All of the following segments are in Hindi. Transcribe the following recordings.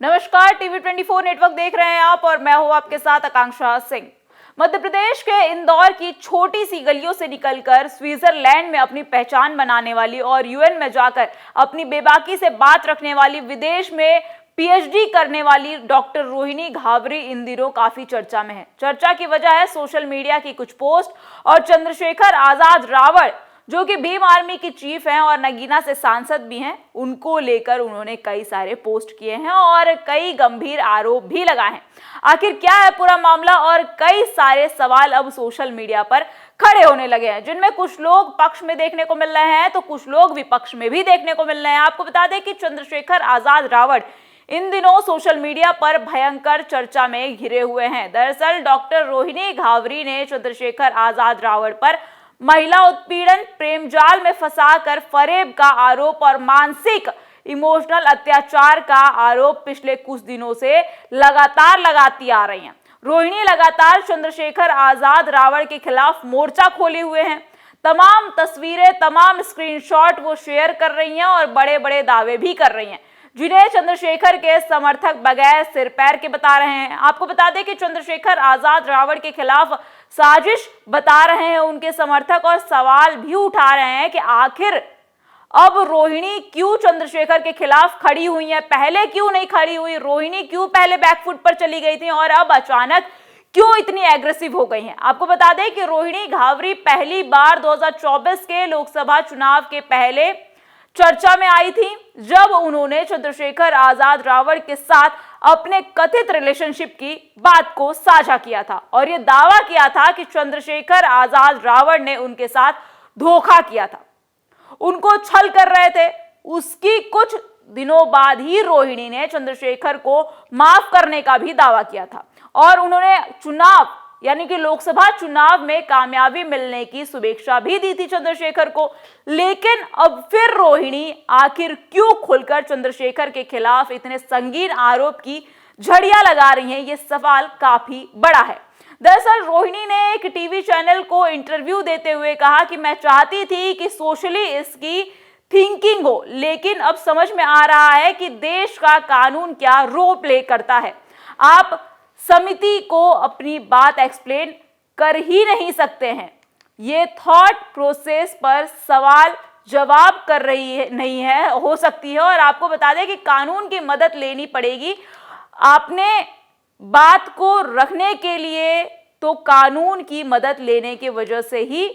नमस्कार, टीवी 24 नेटवर्क देख रहे हैं आप और मैं हूं आपके साथ आकांक्षा सिंह। मध्य प्रदेश के इंदौर की छोटी सी गलियों से निकलकर स्विट्जरलैंड में अपनी पहचान बनाने वाली और यूएन में जाकर अपनी बेबाकी से बात रखने वाली, विदेश में पीएचडी करने वाली डॉक्टर रोहिणी घावरी इन दिनों काफी चर्चा में है। चर्चा की वजह है सोशल मीडिया की कुछ पोस्ट और चंद्रशेखर आजाद रावड़, जो कि भीम आर्मी की चीफ हैं और नगीना से सांसद भी हैं, उनको लेकर उन्होंने कई सारे पोस्ट किए हैं और कई गंभीर आरोप भी लगाए हैं। आखिर क्या है पूरा मामला, और कई सारे सवाल अब सोशल मीडिया पर खड़े होने लगे हैं, जिनमें कुछ लोग पक्ष में देखने को मिल रहे हैं तो कुछ लोग विपक्ष में भी देखने को मिल रहे हैं। आपको बता दें कि चंद्रशेखर आजाद रावड़ इन दिनों सोशल मीडिया पर भयंकर चर्चा में घिरे हुए हैं। दरअसल डॉक्टर रोहिणी घावरी ने चंद्रशेखर आजाद रावड़ पर महिला उत्पीड़न, प्रेम जाल में फंसाकर फरेब का आरोप और मानसिक इमोशनल अत्याचार का आरोप पिछले कुछ दिनों से लगातार लगाती आ रही हैं। रोहिणी लगातार चंद्रशेखर आजाद रावड़ के खिलाफ मोर्चा खोले हुए हैं। तमाम तस्वीरें, तमाम स्क्रीनशॉट वो शेयर कर रही हैं और बड़े बड़े दावे भी कर रही हैं, जिन्हें चंद्रशेखर के समर्थक बगैर सिर पैर के बता रहे हैं। आपको बता दें कि चंद्रशेखर आजाद रावड़ के खिलाफ साजिश बता रहे हैं उनके समर्थक, और सवाल भी उठा रहे हैं कि आखिर अब रोहिणी क्यों चंद्रशेखर के खिलाफ खड़ी हुई है, पहले क्यों नहीं खड़ी हुई, रोहिणी क्यों पहले बैकफुट पर चली गई थी और अब अचानक क्यों इतनी एग्रेसिव हो गई हैं। आपको बता दें कि रोहिणी घावरी पहली बार 2024 के लोकसभा चुनाव के पहले चर्चा में आई थी, जब उन्होंने चंद्रशेखर आजाद रावड़ के साथ अपने कथित रिलेशनशिप की बात को साझा किया था और यह दावा किया था कि चंद्रशेखर आजाद रावड़ ने उनके साथ धोखा किया था, उनको छल कर रहे थे। उसकी कुछ दिनों बाद ही रोहिणी ने चंद्रशेखर को माफ करने का भी दावा किया था और उन्होंने चुनाव यानी कि लोकसभा चुनाव में कामयाबी मिलने की शुभेच्छा भी दी थी चंद्रशेखर को। लेकिन अब फिर रोहिणी आखिर क्यों खुलकर चंद्रशेखर के खिलाफ इतने संगीन आरोप की झड़ियां लगा रही हैं, ये सवाल काफी बड़ा है। दरअसल रोहिणी ने एक टीवी चैनल को इंटरव्यू देते हुए कहा कि मैं चाहती थी कि सोशली इसकी थिंकिंग हो, लेकिन अब समझ में आ रहा है कि देश का कानून क्या रोल प्ले करता है। आप समिति को अपनी बात एक्सप्लेन कर ही नहीं सकते हैं। ये थॉट प्रोसेस पर सवाल जवाब कर रही है, नहीं है, हो सकती है, और आपको बता दें कि कानून की मदद लेनी पड़ेगी। आपने बात को रखने के लिए तो कानून की मदद लेने की वजह से ही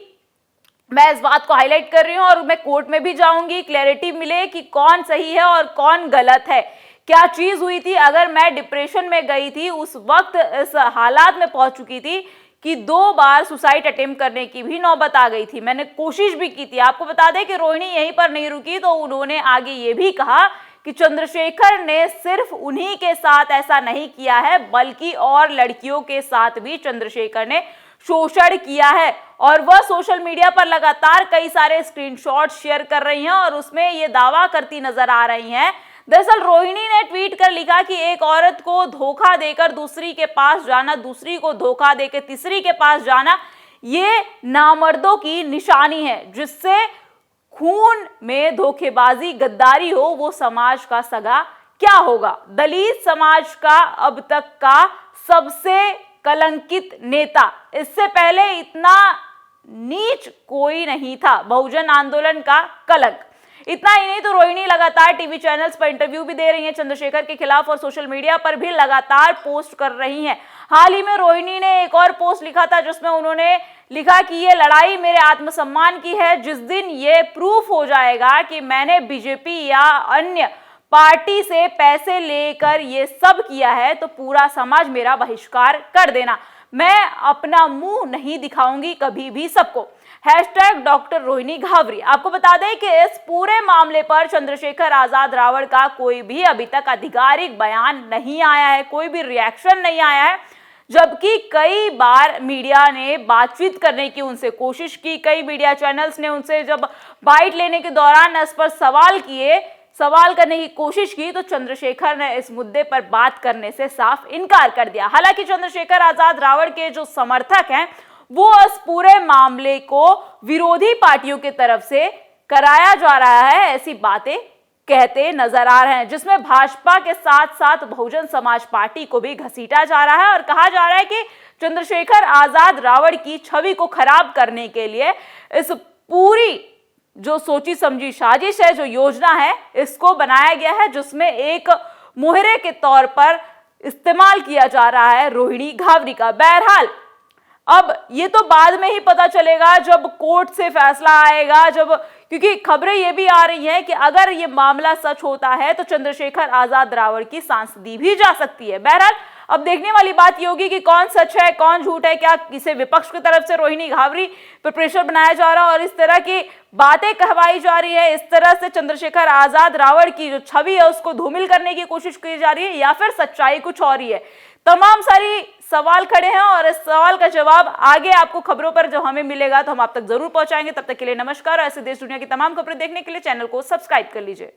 मैं इस बात को हाईलाइट कर रही हूं, और मैं कोर्ट में भी जाऊंगी, क्लैरिटी मिले कि कौन सही है और कौन गलत है, क्या चीज हुई थी। अगर मैं डिप्रेशन में गई थी, उस वक्त इस हालात में पहुंच चुकी थी कि 2 बार सुसाइड अटेम्प्ट करने की भी नौबत आ गई थी, मैंने कोशिश भी की थी। आपको बता दें कि रोहिणी यहीं पर नहीं रुकी, तो उन्होंने आगे ये भी कहा कि चंद्रशेखर ने सिर्फ उन्हीं के साथ ऐसा नहीं किया है, बल्कि और लड़कियों के साथ भी चंद्रशेखर ने शोषण किया है, और वह सोशल मीडिया पर लगातार कई सारे स्क्रीनशॉट शेयर कर रही हैं और उसमें ये दावा करती नजर आ रही हैं। दरअसल रोहिणी ने ट्वीट कर लिखा कि एक औरत को धोखा देकर दूसरी के पास जाना, दूसरी को धोखा देकर तीसरी के पास जाना, ये नामर्दों की निशानी है। जिससे खून में धोखेबाजी, गद्दारी हो, वो समाज का सगा क्या होगा। दलित समाज का अब तक का सबसे कलंकित नेता, इससे पहले इतना नीच कोई नहीं था, बहुजन आंदोलन का कलंक। इतना ही नहीं तो रोहिणी लगातार टीवी चैनल्स पर इंटरव्यू भी दे रही हैं चंद्रशेखर के खिलाफ, और सोशल मीडिया पर भी लगातार पोस्ट कर रही हैं। हाल ही में रोहिणी ने एक और पोस्ट लिखा था, जिसमें उन्होंने लिखा कि ये लड़ाई मेरे आत्मसम्मान की है। जिस दिन ये प्रूफ हो जाएगा कि मैंने बीजेपी या अन्य पार्टी से पैसे लेकर ये सब किया है, तो पूरा समाज मेरा बहिष्कार कर देना। मैं अपना मुंह नहीं दिखाऊंगी कभी भी सबको। डॉक्टर रोहिणी घावरी। आपको बता दें कि इस पूरे मामले पर चंद्रशेखर आजाद रावड़ का कोई भी अभी तक आधिकारिक बयान नहीं आया है, कोई भी रिएक्शन नहीं आया है, जबकि कई बार मीडिया ने बातचीत करने की उनसे कोशिश की। कई मीडिया चैनल्स ने उनसे जब बाइट लेने के दौरान इस पर सवाल करने की कोशिश की, तो चंद्रशेखर ने इस मुद्दे पर बात करने से साफ इनकार कर दिया। हालांकि चंद्रशेखर आजाद रावड़ के जो समर्थक हैं, वो इस पूरे मामले को विरोधी पार्टियों की तरफ से कराया जा रहा है, ऐसी बातें कहते नजर आ रहे हैं, जिसमें भाजपा के साथ साथ बहुजन समाज पार्टी को भी घसीटा जा रहा है और कहा जा रहा है कि चंद्रशेखर आजाद रावण की छवि को खराब करने के लिए इस पूरी जो सोची समझी साजिश है, जो योजना है, इसको बनाया गया है, जिसमें एक मोहरे के तौर पर इस्तेमाल किया जा रहा है रोहिणी घावरी का। बहरहाल अब ये तो बाद में ही पता चलेगा जब कोर्ट से फैसला आएगा, क्योंकि खबरें ये भी आ रही हैं कि अगर ये मामला सच होता है तो चंद्रशेखर आजाद रावण की सांसदी भी जा सकती है। बहरहाल अब देखने वाली बात ये होगी कि कौन सच है कौन झूठ है, क्या किसी विपक्ष की तरफ से रोहिणी घावरी पर प्रेशर बनाया जा रहा है और इस तरह की बातें कहवाई जा रही है, इस तरह से चंद्रशेखर आजाद रावण की जो छवि है उसको धूमिल करने की कोशिश की जा रही है, या फिर सच्चाई कुछ और ही है। तमाम सारी सवाल खड़े हैं और इस सवाल का जवाब आगे आपको खबरों पर जब हमें मिलेगा तो हम आप तक जरूर पहुंचाएंगे। तब तक के लिए नमस्कार और ऐसे देश दुनिया की तमाम खबरें देखने के लिए चैनल को सब्सक्राइब कर लीजिए।